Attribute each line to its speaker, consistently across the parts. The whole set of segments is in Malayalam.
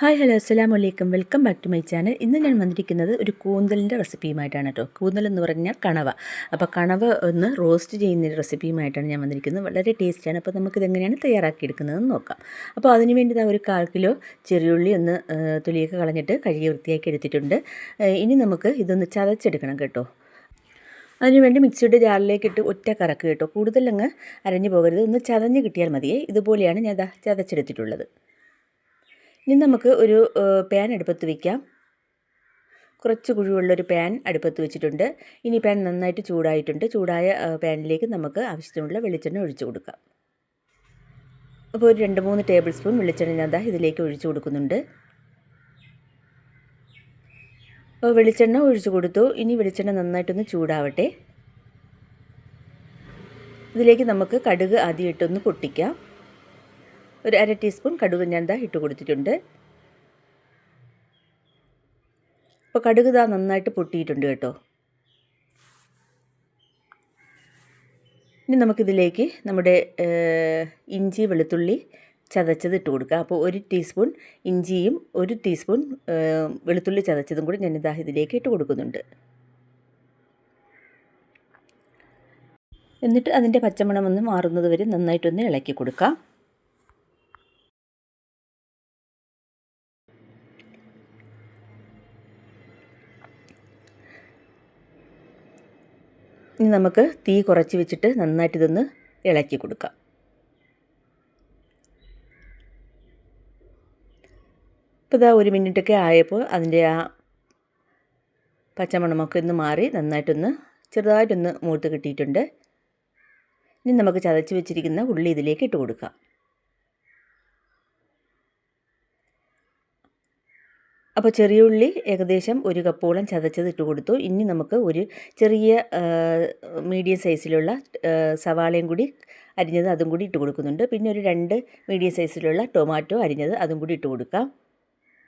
Speaker 1: ഹായ് ഹലോ അസ്സലാമു അലൈക്കും welcome back to my channel. ഇന്ന് ഞാൻ വന്നിരിക്കുന്നത് ഒരു കൂന്തലിൻ്റെ റെസിപ്പിയുമായിട്ടാണ് കേട്ടോ. കൂന്തൽ എന്ന് പറഞ്ഞാൽ കണവ. അപ്പോൾ കണവ ഒന്ന് റോസ്റ്റ് ചെയ്യുന്ന റെസിപ്പിയുമായിട്ടാണ് ഞാൻ വന്നിരിക്കുന്നത്. വളരെ ടേസ്റ്റിയാണ്. അപ്പോൾ നമുക്കിതെങ്ങനെയാണ് തയ്യാറാക്കിയെടുക്കുന്നതെന്ന് നോക്കാം. അപ്പോൾ അതിന് വേണ്ടി ഒരു 1/4 കിലോ ചെറിയുള്ളി ഒന്ന് തൊലിയൊക്കെ കളഞ്ഞിട്ട് കഴുകി വൃത്തിയാക്കി എടുത്തിട്ടുണ്ട്. ഇനി നമുക്ക് ഇതൊന്ന് ചതച്ചെടുക്കണം കേട്ടോ. അതിനുവേണ്ടി മിക്സിയുടെ ജാറിലേക്ക് ഇട്ട് ഒറ്റ കറക്ക് കേട്ടോ. കൂടുതലങ്ങ് അരഞ്ഞു പോകരുത്, ഒന്ന് ചതഞ്ഞ് കിട്ടിയാൽ മതിയേ. ഇതുപോലെയാണ് ഞാൻ ചതച്ചെടുത്തിട്ടുള്ളത്. ഇനി നമുക്ക് ഒരു പാൻ അടുപ്പത്ത് വയ്ക്കാം. കുറച്ച് കുഴിവുള്ളൊരു പാൻ അടുപ്പത്ത് വെച്ചിട്ടുണ്ട്. ഇനി പാൻ നന്നായിട്ട് ചൂടായിട്ടുണ്ട്. ചൂടായ പാനിലേക്ക് നമുക്ക് ആവശ്യത്തിനുള്ള വെളിച്ചെണ്ണ ഒഴിച്ചു കൊടുക്കാം. അപ്പോൾ ഒരു 2-3 ടേബിൾ സ്പൂൺ വെളിച്ചെണ്ണ ഞാൻ ഇതിലേക്ക് ഒഴിച്ചു കൊടുക്കുന്നുണ്ട്. അപ്പോൾ വെളിച്ചെണ്ണ ഒഴിച്ചു കൊടുത്തു. ഇനി വെളിച്ചെണ്ണ നന്നായിട്ടൊന്ന് ചൂടാവട്ടെ. ഇതിലേക്ക് നമുക്ക് കടുക് ആദ്യം ഇട്ടൊന്ന് പൊട്ടിക്കാം. ഒരു 1/2 ടീസ്പൂൺ കടുക് ഞാൻ ഇട്ട് കൊടുത്തിട്ടുണ്ട്. അപ്പോൾ കടുക് നന്നായിട്ട് പൊട്ടിയിട്ടുണ്ട് കേട്ടോ. ഇനി നമുക്കിതിലേക്ക് നമ്മുടെ ഇഞ്ചി വെളുത്തുള്ളി ചതച്ചത് ഇട്ട് കൊടുക്കുക. അപ്പോൾ 1 ടീസ്പൂൺ ഇഞ്ചിയും 1 ടീസ്പൂൺ വെളുത്തുള്ളി ചതച്ചതും കൂടി ഞാൻ ഇതിലേക്ക് ഇട്ട് കൊടുക്കുന്നുണ്ട്. എന്നിട്ട് അതിൻ്റെ പച്ചമണം ഒന്ന് മാറുന്നത് വരെ നന്നായിട്ടൊന്ന് ഇളക്കി കൊടുക്കാം. ഇനി നമുക്ക് തീ കുറച്ച് വെച്ചിട്ട് നന്നായിട്ട് ഇതൊന്ന് ഇളക്കി കൊടുക്കാം. ഇപ്പോൾ 1 മിനിറ്റൊക്കെ ആയപ്പോൾ അതിൻ്റെ ആ പച്ചമണമൊക്കെ ഒന്ന് മാറി നന്നായിട്ടൊന്ന് ചെറുതായിട്ടൊന്ന് മൂത്ത് കിട്ടിയിട്ടുണ്ട്. ഇനി നമുക്ക് ചതച്ച് വെച്ചിരിക്കുന്ന ഉള്ളി ഇതിലേക്ക് ഇട്ട് കൊടുക്കാം. അപ്പോൾ ചെറിയ ഉള്ളി ഏകദേശം 1 കപ്പോളം ചതച്ചത് ഇട്ട് കൊടുത്തു. ഇനി നമുക്ക് ഒരു ചെറിയ മീഡിയം സൈസിലുള്ള സവാളയും കൂടി അരിഞ്ഞത് അതും കൂടി ഇട്ട് കൊടുക്കുന്നുണ്ട്. പിന്നെ ഒരു 2 മീഡിയം സൈസിലുള്ള ടൊമാറ്റോ അരിഞ്ഞത് അതും കൂടി ഇട്ട് കൊടുക്കാം.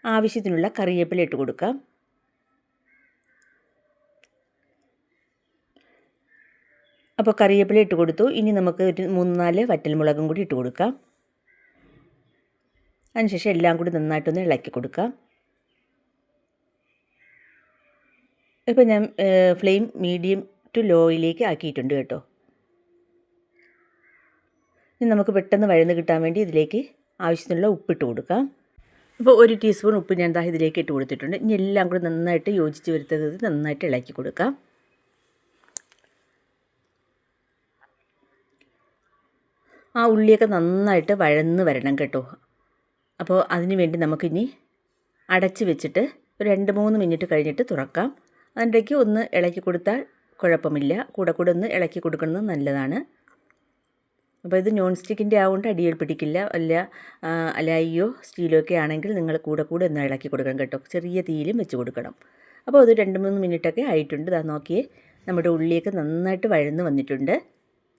Speaker 1: ആവശ്യത്തിനുള്ള കറിവേപ്പില ഇട്ട് കൊടുക്കാം. അപ്പോൾ കറിവേപ്പില ഇട്ട് കൊടുത്തു. ഇനി നമുക്ക് ഒരു 3-4 വറ്റൽമുളകും കൂടി ഇട്ട് കൊടുക്കാം. അതിനുശേഷം എല്ലാം കൂടി നന്നായിട്ടൊന്ന് ഇളക്കി കൊടുക്കാം. ഇപ്പോൾ ഞാൻ ഫ്ലെയിം മീഡിയം ടു ലോയിലേക്ക് ആക്കിയിട്ടുണ്ട് കേട്ടോ. ഇനി നമുക്ക് പെട്ടെന്ന് വഴന്ന് കിട്ടാൻ വേണ്ടി ഇതിലേക്ക് ആവശ്യത്തിനുള്ള ഉപ്പിട്ട് കൊടുക്കാം. അപ്പോൾ 1 ടീസ്പൂൺ ഉപ്പ് ഞാൻ ഇതിലേക്ക് ഇട്ട് കൊടുത്തിട്ടുണ്ട്. ഇനി എല്ലാം കൂടി നന്നായിട്ട് യോജിച്ച് വരുത്തത് നന്നായിട്ട് ഇളക്കി കൊടുക്കാം. ആ ഉള്ളിയൊക്കെ നന്നായിട്ട് വഴന്ന് വരണം കേട്ടോ. അപ്പോൾ അതിന് വേണ്ടി നമുക്കിനി അടച്ച് വെച്ചിട്ട് ഒരു 2-3 മിനിറ്റ് കഴിഞ്ഞിട്ട് തുറക്കാം. അതിൻ്റെക്ക് ഒന്ന് ഇളക്കി കൊടുത്താൽ കുഴപ്പമില്ല. കൂടെ ഒന്ന് ഇളക്കി കൊടുക്കുന്നത് നല്ലതാണ്. അപ്പോൾ ഇത് നോൺ സ്റ്റിക്കിൻ്റെ ആവുകൊണ്ട് അടിയിൽ പിടിക്കില്ല. അലായിയോ സ്റ്റീലോ ഒക്കെ ആണെങ്കിൽ നിങ്ങൾ കൂടെ ഒന്ന് ഇളക്കി കൊടുക്കണം കേട്ടോ. ചെറിയ തീയിലും വെച്ച് കൊടുക്കണം. അപ്പോൾ അത് 2-3 മിനിറ്റൊക്കെ ആയിട്ടുണ്ട്. നോക്കിയേ, നമ്മുടെ ഉള്ളിയൊക്കെ നന്നായിട്ട് വഴന്ന് വന്നിട്ടുണ്ട്.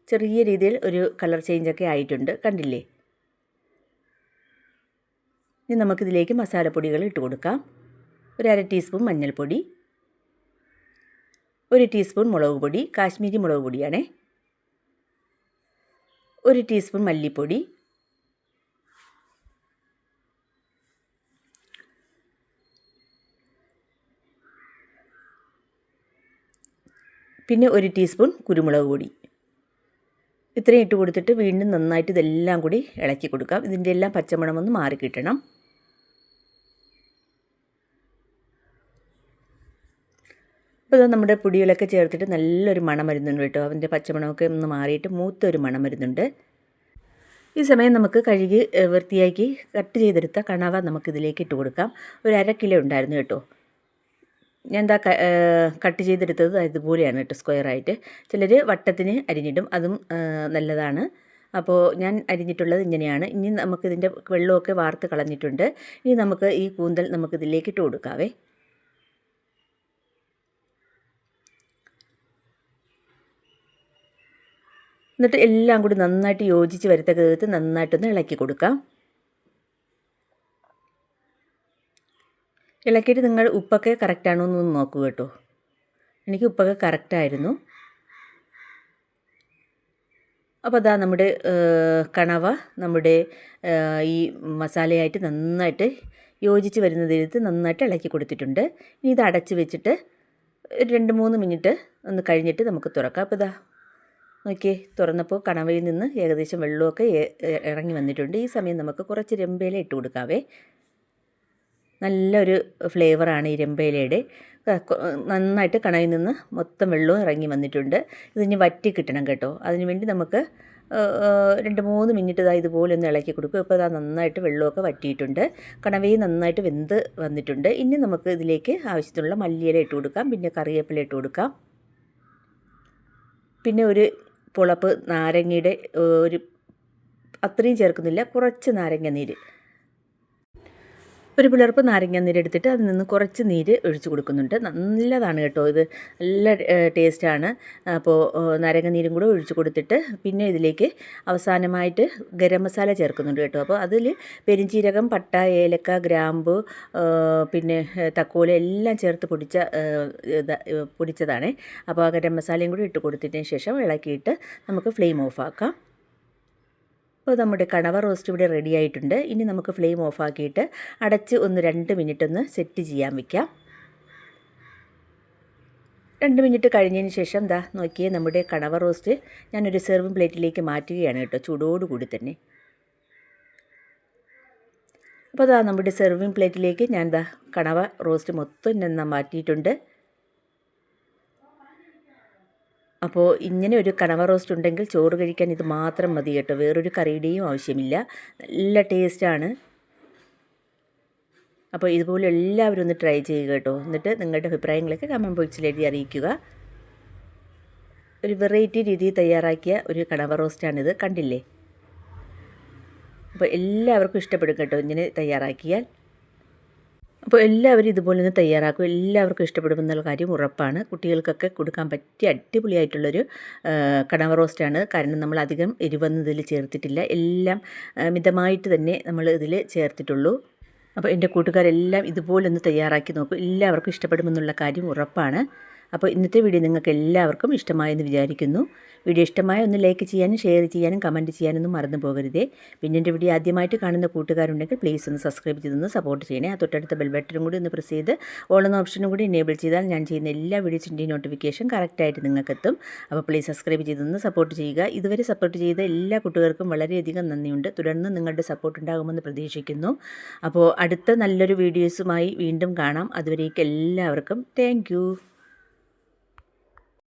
Speaker 1: ചെറിയ രീതിയിൽ ഒരു കളർ ചേഞ്ചൊക്കെ ആയിട്ടുണ്ട്, കണ്ടില്ലേ? ഇനി നമുക്കിതിലേക്ക് മസാലപ്പൊടികൾ ഇട്ട് കൊടുക്കാം. ഒരു 1/2 ടീസ്പൂൺ മഞ്ഞൾപ്പൊടി, 1 ടീസ്പൂൺ മുളക് പൊടി, കാശ്മീരി മുളക് പൊടിയാണേ, 1 ടീസ്പൂൺ മല്ലിപ്പൊടി, പിന്നെ 1 ടീസ്പൂൺ കുരുമുളക് പൊടി. ഇത്രയും ഇട്ട് കൊടുത്തിട്ട് വീണ്ടും നന്നായിട്ട് ഇതെല്ലാം കൂടി ഇളക്കി കൊടുക്കാം. ഇതിൻ്റെ എല്ലാം പച്ചമണമൊന്ന് മാറി കിട്ടണം. അപ്പോൾ നമ്മുടെ പൊടികളൊക്കെ ചേർത്തിട്ട് നല്ലൊരു മണം വരുന്നുണ്ട് കേട്ടോ. അതിൻ്റെ പച്ചമണമൊക്കെ ഒന്ന് മാറിയിട്ട് മൂത്തൊരു മണം വരുന്നുണ്ട്. ഈ സമയം നമുക്ക് കഴുകി വൃത്തിയാക്കി കട്ട് ചെയ്തെടുത്ത കണവ നമുക്കിതിലേക്ക് ഇട്ട് കൊടുക്കാം. ഒരു 1/2 കിലോ ഉണ്ടായിരുന്നു കേട്ടോ. ഞാൻ കട്ട് ചെയ്തെടുത്തത് ഇതുപോലെയാണ് കേട്ടോ, സ്ക്വയറായിട്ട്. ചിലർ വട്ടത്തിന് അരിഞ്ഞിടും, അതും നല്ലതാണ്. അപ്പോൾ ഞാൻ അരിഞ്ഞിട്ടുള്ളത് ഇങ്ങനെയാണ്. ഇനി നമുക്കിതിൻ്റെ വെള്ളമൊക്കെ വാർത്ത് കളഞ്ഞിട്ടുണ്ട്. ഇനി നമുക്ക് ഈ കൂന്തൽ നമുക്കിതിലേക്ക് ഇട്ട് കൊടുക്കാവേ. എന്നിട്ട് എല്ലാം കൂടി നന്നായിട്ട് യോജിച്ച് വരത്തക്ക വിധത്തിൽ നന്നായിട്ടൊന്ന് ഇളക്കി കൊടുക്കാം. ഇളക്കിയിട്ട് നിങ്ങൾ ഉപ്പൊക്കെ കറക്റ്റാണോ എന്നൊന്ന് നോക്കൂ കേട്ടോ. എനിക്ക് ഉപ്പൊക്കെ കറക്റ്റായിരുന്നു. അപ്പോൾ നമ്മുടെ കണവ നമ്മുടെ ഈ മസാലയായിട്ട് നന്നായിട്ട് യോജിച്ച് വരുന്നതിനകത്ത് നന്നായിട്ട് ഇളക്കി കൊടുത്തിട്ടുണ്ട്. ഇനി ഇത് അടച്ച് വെച്ചിട്ട് ഒരു 2-3 മിനിറ്റ് ഒന്ന് കഴിഞ്ഞിട്ട് നമുക്ക് തുറക്കാം. അപ്പോൾ ഇതാ നോക്കിയേ, തുറന്നപ്പോൾ കണവയിൽ നിന്ന് ഏകദേശം വെള്ളമൊക്കെ ഇറങ്ങി വന്നിട്ടുണ്ട്. ഈ സമയം നമുക്ക് കുറച്ച് രമ്പയില ഇട്ട് കൊടുക്കാവേ. നല്ലൊരു ഫ്ലേവറാണ് ഈ രമ്പയിലയുടെ. നന്നായിട്ട് കണവയിൽ നിന്ന് മൊത്തം വെള്ളവും ഇറങ്ങി വന്നിട്ടുണ്ട്. ഇതിന് വറ്റി കിട്ടണം കേട്ടോ. അതിനുവേണ്ടി നമുക്ക് 2-3 മിനിറ്റ് ഇതുപോലെ ഒന്ന് ഇളക്കി കൊടുക്കും. ഇപ്പോൾ നന്നായിട്ട് വെള്ളമൊക്കെ വറ്റിയിട്ടുണ്ട്. കണവയും നന്നായിട്ട് വെന്ത് വന്നിട്ടുണ്ട്. ഇനി നമുക്ക് ഇതിലേക്ക് ആവശ്യത്തിനുള്ള മല്ലിയില ഇട്ട് കൊടുക്കാം, പിന്നെ കറിവേപ്പില ഇട്ട് കൊടുക്കാം. പിന്നെ ഒരു പുളപ്പ് നാരങ്ങയുടെ അത്രയും ചേർക്കുന്നില്ല, കുറച്ച് നാരങ്ങ നീര്, ഒരു പിളർപ്പ് നാരങ്ങ നീര് എടുത്തിട്ട് അതിൽ നിന്ന് കുറച്ച് നീര് ഒഴിച്ച് കൊടുക്കുന്നുണ്ട്. നല്ലതാണ് കേട്ടോ, ഇത് നല്ല ടേസ്റ്റാണ്. അപ്പോൾ നാരങ്ങ നീരും കൂടെ ഒഴിച്ച് കൊടുത്തിട്ട് പിന്നെ ഇതിലേക്ക് അവസാനമായിട്ട് ഗരം മസാല ചേർക്കുന്നുണ്ട് കേട്ടോ. അപ്പോൾ അതിൽ പെരിഞ്ചീരകം, പട്ട, ഏലക്ക, ഗ്രാമ്പു, പിന്നെ തക്കോല എല്ലാം ചേർത്ത് പൊടിച്ചതാണ്. അപ്പോൾ ആ ഗരം മസാലയും കൂടി ഇട്ട് കൊടുത്തതിന് ശേഷം ഇളക്കിയിട്ട് നമുക്ക് ഫ്ലെയിം ഓഫാക്കാം. അപ്പോൾ നമ്മുടെ കണവ റോസ്റ്റ് ഇവിടെ റെഡി ആയിട്ടുണ്ട്. ഇനി നമുക്ക് ഫ്ലെയിം ഓഫാക്കിയിട്ട് അടച്ച് 2 മിനിറ്റ് ഒന്ന് സെറ്റ് ചെയ്യാൻ വയ്ക്കാം. 2 മിനിറ്റ് കഴിഞ്ഞതിന് ശേഷം നോക്കിയേ, നമ്മുടെ കണവ റോസ്റ്റ് ഞാനൊരു സെർവിങ് പ്ലേറ്റിലേക്ക് മാറ്റുകയാണ് കേട്ടോ, ചൂടോടുകൂടി തന്നെ. അപ്പോൾ നമ്മുടെ സെർവിങ് പ്ലേറ്റിലേക്ക് ഞാൻ കണവ റോസ്റ്റ് മൊത്തം ഞാൻ മാറ്റിയിട്ടുണ്ട്. അപ്പോൾ ഇങ്ങനെ ഒരു കണവ റോസ്റ്റ് ഉണ്ടെങ്കിൽ ചോറ് കഴിക്കാൻ ഇത് മാത്രം മതി കേട്ടോ, വേറൊരു കറിയുടെയും ആവശ്യമില്ല. നല്ല ടേസ്റ്റാണ്. അപ്പോൾ ഇതുപോലെ എല്ലാവരും ഒന്ന് ട്രൈ ചെയ്യുക കേട്ടോ. എന്നിട്ട് നിങ്ങളുടെ അഭിപ്രായങ്ങളൊക്കെ കമൻറ്റ് ബോക്സിൽ എഴുതി അറിയിക്കുക. ഒരു വെറൈറ്റി രീതിയിൽ തയ്യാറാക്കിയ ഒരു കണവ റോസ്റ്റാണിത്, കണ്ടില്ലേ? അപ്പോൾ എല്ലാവർക്കും ഇഷ്ടപ്പെടും കേട്ടോ ഇങ്ങനെ തയ്യാറാക്കിയാൽ. അപ്പോൾ എല്ലാവരും ഇതുപോലെ ഒന്ന് തയ്യാറാക്കും, എല്ലാവർക്കും ഇഷ്ടപ്പെടുമെന്നുള്ള കാര്യം ഉറപ്പാണ്. കുട്ടികൾക്കൊക്കെ കൊടുക്കാൻ പറ്റിയ അടിപൊളിയായിട്ടുള്ളൊരു കണവ റോസ്റ്റാണ്. കാരണം നമ്മൾ അധികം എരിവൊന്നും ഇതിൽ ചേർത്തിട്ടില്ല, എല്ലാം മിതമായിട്ട് തന്നെ നമ്മൾ ഇതിൽ ചേർത്തിട്ടുള്ളൂ. അപ്പോൾ എൻ്റെ കൂട്ടുകാരെല്ലാം ഇതുപോലൊന്ന് തയ്യാറാക്കി നോക്കും, എല്ലാവർക്കും ഇഷ്ടപ്പെടുമെന്നുള്ള കാര്യം ഉറപ്പാണ്. അപ്പോൾ ഇന്നത്തെ വീഡിയോ നിങ്ങൾക്ക് എല്ലാവർക്കും ഇഷ്ടമായെന്ന് വിചാരിക്കുന്നു. വീഡിയോ ഇഷ്ടമായ ഒന്ന് ലൈക്ക് ചെയ്യാനും ഷെയർ ചെയ്യാനും കമൻറ്റ് ചെയ്യാനൊന്നും മറന്നു പോകരുതേ. പിന്നെ എൻ്റെ വീഡിയോ ആദ്യമായിട്ട് കാണുന്ന കൂട്ടുകാരുണ്ടെങ്കിൽ പ്ലീസ് ഒന്ന് സബ്സ്ക്രൈബ് ചെയ്തൊന്ന് സപ്പോർട്ട് ചെയ്യണേ. ആ തൊട്ടടുത്ത ബെൽ ബട്ടനും കൂടി ഒന്ന് പ്രസ് ചെയ്ത് ഓൾ എന്ന ഓപ്ഷനും കൂടി എനേബിൾ ചെയ്താൽ ഞാൻ ചെയ്യുന്ന എല്ലാ വീഡിയോസിൻ്റെയും നോട്ടിഫിക്കേഷൻ കറക്റ്റായിട്ട് നിങ്ങൾക്കെത്തും. അപ്പോൾ പ്ലീസ് സബ്സ്ക്രൈബ് ചെയ്തൊന്ന് സപ്പോർട്ട് ചെയ്യുക. ഇതുവരെ സപ്പോർട്ട് ചെയ്ത എല്ലാ കൂട്ടുകാർക്കും വളരെയധികം നന്ദിയുണ്ട്. തുടർന്ന് നിങ്ങളുടെ സപ്പോർട്ട് ഉണ്ടാകുമെന്ന് പ്രതീക്ഷിക്കുന്നു. അപ്പോൾ അടുത്ത നല്ലൊരു വീഡിയോസുമായി വീണ്ടും കാണാം. അതുവരേക്കും എല്ലാവർക്കും താങ്ക് യു.